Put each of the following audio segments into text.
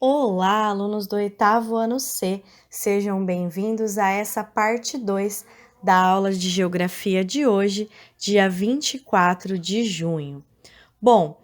Olá, alunos do oitavo ano C, sejam bem-vindos a essa parte 2 da aula de Geografia de hoje, dia 24 de junho. Bom,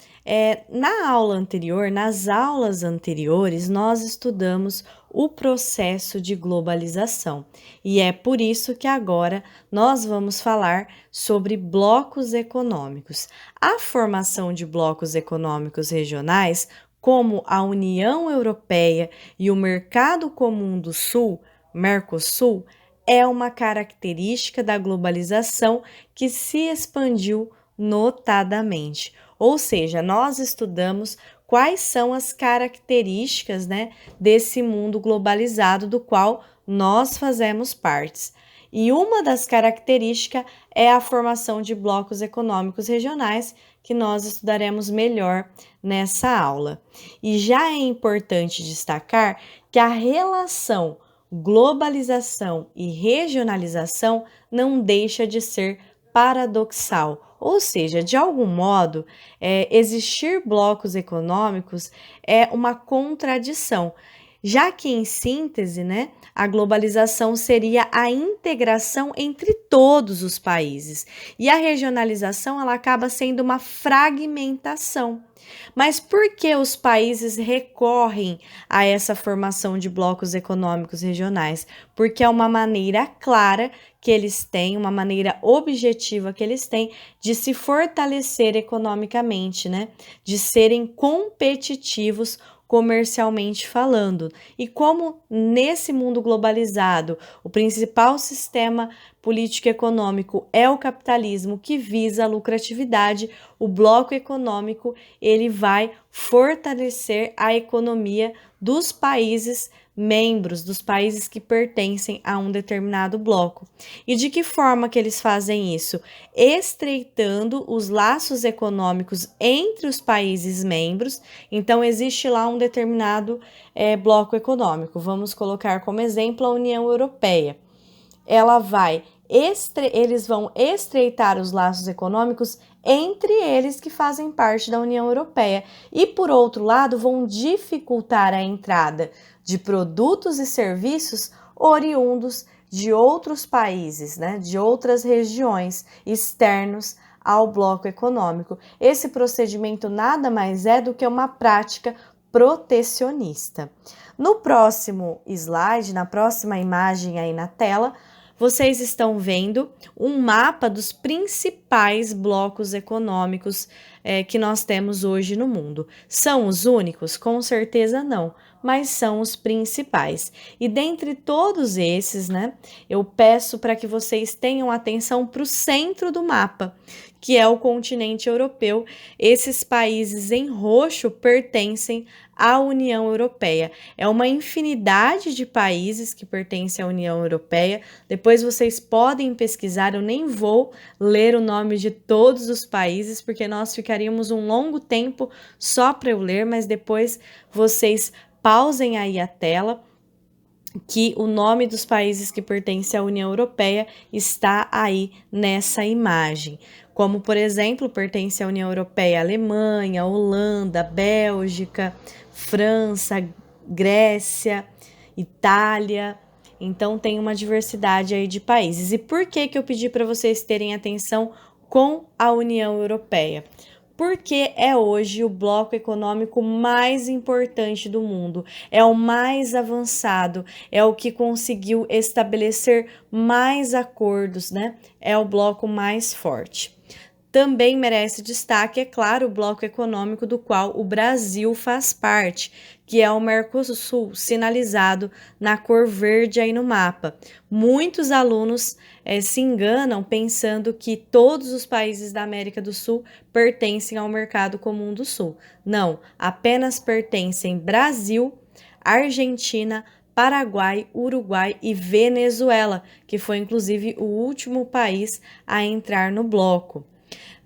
na aula anterior, nas aulas anteriores, nós estudamos o processo de globalização e é por isso que agora nós vamos falar sobre blocos econômicos. A formação de blocos econômicos regionais, como a União Europeia e o Mercado Comum do Sul, Mercosul, é uma característica da globalização que se expandiu notadamente. Ou seja, nós estudamos quais são as características, desse mundo globalizado do qual nós fazemos parte. E uma das características é a formação de blocos econômicos regionais, que nós estudaremos melhor nessa aula. E já é importante destacar que a relação globalização e regionalização não deixa de ser paradoxal, ou seja, de algum modo, existir blocos econômicos é uma contradição, já que em síntese, a globalização seria a integração entre todos os países e a regionalização ela acaba sendo uma fragmentação. Mas por que os países recorrem a essa formação de blocos econômicos regionais? Porque é uma maneira clara que eles têm, uma maneira objetiva que eles têm de se fortalecer economicamente, de serem competitivos comercialmente falando. E como nesse mundo globalizado, o principal sistema político econômico é o capitalismo que visa a lucratividade, o bloco econômico ele vai fortalecer a economia dos países membros, dos países que pertencem a um determinado bloco. E de que forma que eles fazem isso? Estreitando os laços econômicos entre os países membros. Então, existe lá um determinado bloco econômico. Vamos colocar como exemplo a União Europeia. Eles vão estreitar os laços econômicos entre eles que fazem parte da União Europeia e, por outro lado, vão dificultar a entrada de produtos e serviços oriundos de outros países, de outras regiões externos ao bloco econômico. Esse procedimento nada mais é do que uma prática protecionista. No próximo slide, na próxima imagem aí na tela, vocês estão vendo um mapa dos principais blocos econômicos que nós temos hoje no mundo. São os únicos? Com certeza não, mas são os principais. E dentre todos esses, eu peço para que vocês tenham atenção para o centro do mapa, que é o continente europeu. Esses países em roxo pertencem à União Europeia. É uma infinidade de países que pertencem à União Europeia. Depois vocês podem pesquisar, eu nem vou ler o nome de todos os países, porque nós ficaríamos um longo tempo só para eu ler, mas depois vocês pausem aí a tela, que o nome dos países que pertencem à União Europeia está aí nessa imagem. Como, por exemplo, pertence à União Europeia a Alemanha, Holanda, Bélgica, França, Grécia, Itália. Então, tem uma diversidade aí de países. E por que eu pedi para vocês terem atenção com a União Europeia? Porque é hoje o bloco econômico mais importante do mundo, é o mais avançado, é o que conseguiu estabelecer mais acordos, É o bloco mais forte. Também merece destaque, é claro, o bloco econômico do qual o Brasil faz parte, que é o Mercosul, sinalizado na cor verde aí no mapa. Muitos alunos se enganam pensando que todos os países da América do Sul pertencem ao Mercado Comum do Sul. Não, apenas pertencem Brasil, Argentina, Paraguai, Uruguai e Venezuela, que foi inclusive o último país a entrar no bloco.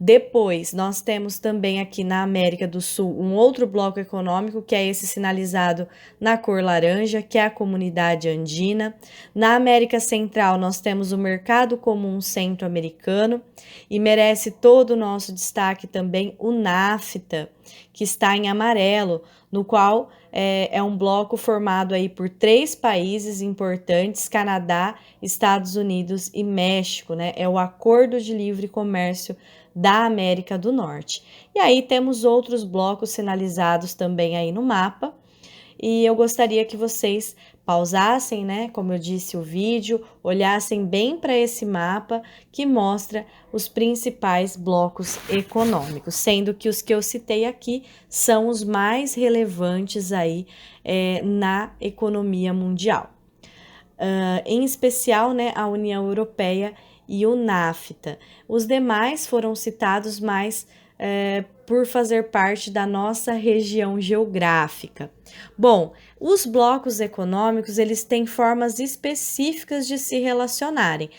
Depois, nós temos também aqui na América do Sul um outro bloco econômico, que é esse sinalizado na cor laranja, que é a Comunidade Andina. Na América Central, nós temos o Mercado Comum Centro-Americano e merece todo o nosso destaque também o NAFTA, que está em amarelo, no qual é um bloco formado aí por 3 países importantes, Canadá, Estados Unidos e México, né? É o Acordo de Livre Comércio da América do Norte. E aí temos outros blocos sinalizados também aí no mapa, e eu gostaria que vocês pausassem, né, como eu disse, o vídeo, olhassem bem para esse mapa que mostra os principais blocos econômicos, sendo que os que eu citei aqui são os mais relevantes aí na economia mundial. Em especial, né, a União Europeia e o NAFTA. Os demais foram citados mais por fazer parte da nossa região geográfica. Bom, os blocos econômicos, eles têm formas específicas de se relacionarem.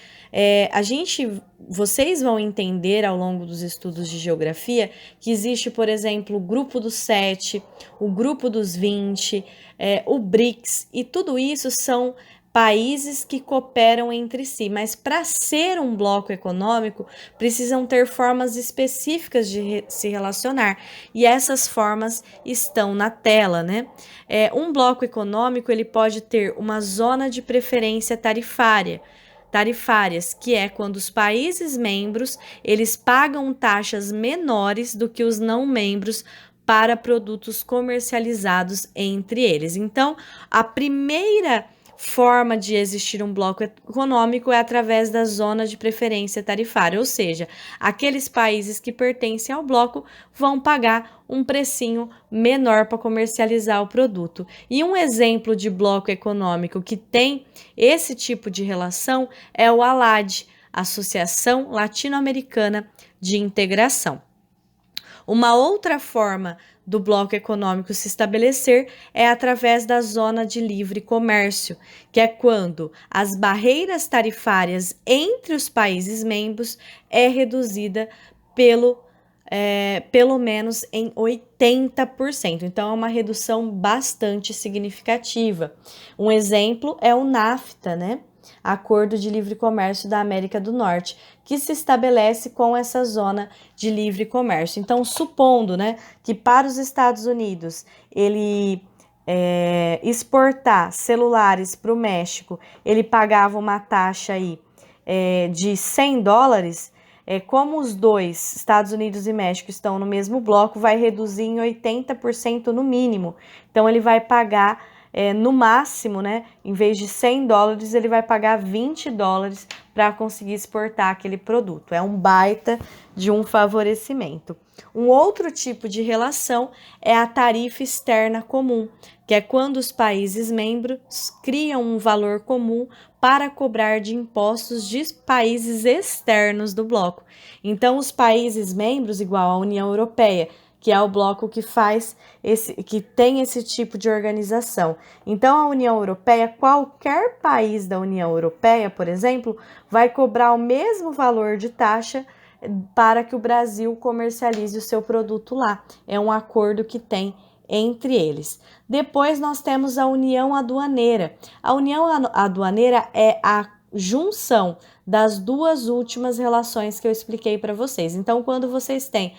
Vocês vão entender ao longo dos estudos de geografia que existe, por exemplo, o grupo dos 7, o grupo dos 20, o BRICS, e tudo isso são países que cooperam entre si, mas para ser um bloco econômico, precisam ter formas específicas de se relacionar, e essas formas estão na tela, né? Um bloco econômico, ele pode ter uma zona de preferência tarifárias, que é quando os países membros, eles pagam taxas menores do que os não membros para produtos comercializados entre eles. Então, a primeira forma de existir um bloco econômico é através da zona de preferência tarifária, ou seja, aqueles países que pertencem ao bloco vão pagar um precinho menor para comercializar o produto. E um exemplo de bloco econômico que tem esse tipo de relação é o ALAD, Associação Latino-Americana de Integração. Uma outra forma do bloco econômico se estabelecer é através da zona de livre comércio, que é quando as barreiras tarifárias entre os países membros é reduzida pelo menos em 80%. Então, é uma redução bastante significativa. Um exemplo é o NAFTA, né? Acordo de Livre Comércio da América do Norte, que se estabelece com essa zona de livre comércio. Então, supondo, né, que para os Estados Unidos ele exportar celulares para o México, ele pagava uma taxa aí de $100, como os dois, Estados Unidos e México, estão no mesmo bloco, vai reduzir em 80% no mínimo. Então, ele vai pagar no máximo, né, em vez de $100, ele vai pagar $20 para conseguir exportar aquele produto. É um baita de um favorecimento. Um outro tipo de relação é a tarifa externa comum, que é quando os países membros criam um valor comum para cobrar de impostos de países externos do bloco. Então, os países membros, igual à União Europeia, que é o bloco que tem esse tipo de organização. Então, a União Europeia, qualquer país da União Europeia, por exemplo, vai cobrar o mesmo valor de taxa para que o Brasil comercialize o seu produto lá. É um acordo que tem entre eles. Depois, nós temos a União Aduaneira. A União Aduaneira é a junção das duas últimas relações que eu expliquei para vocês. Então, quando vocês têm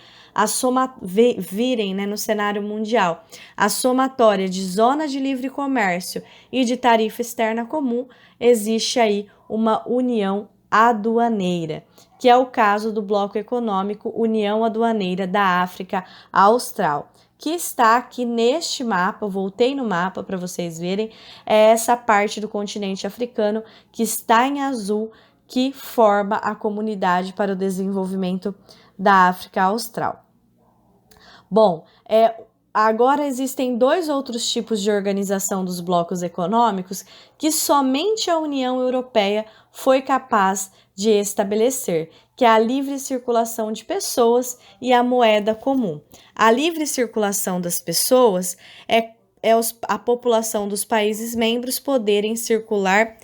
virem, né, no cenário mundial a somatória de zona de livre comércio e de tarifa externa comum, existe aí uma união aduaneira, que é o caso do bloco econômico União Aduaneira da África Austral, que está aqui neste mapa. Voltei no mapa para vocês verem, é essa parte do continente africano que está em azul, que forma a Comunidade para o Desenvolvimento da África Austral. Bom, agora existem 2 outros tipos de organização dos blocos econômicos que somente a União Europeia foi capaz de estabelecer, que é a livre circulação de pessoas e a moeda comum. A livre circulação das pessoas é a população dos países membros poderem circular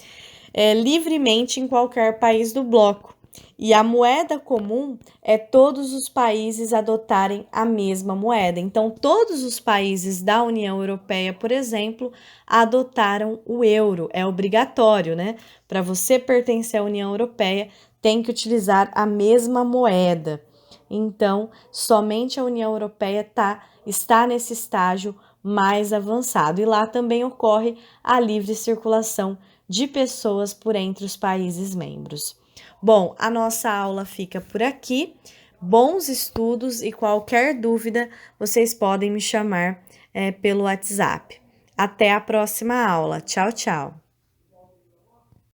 livremente em qualquer país do bloco. E a moeda comum é todos os países adotarem a mesma moeda. Então, todos os países da União Europeia, por exemplo, adotaram o euro. É obrigatório, né? Para você pertencer à União Europeia, tem que utilizar a mesma moeda. Então, somente a União Europeia está nesse estágio mais avançado. E lá também ocorre a livre circulação de pessoas por entre os países membros. Bom, a nossa aula fica por aqui. Bons estudos e qualquer dúvida, vocês podem me chamar pelo WhatsApp. Até a próxima aula. Tchau, tchau.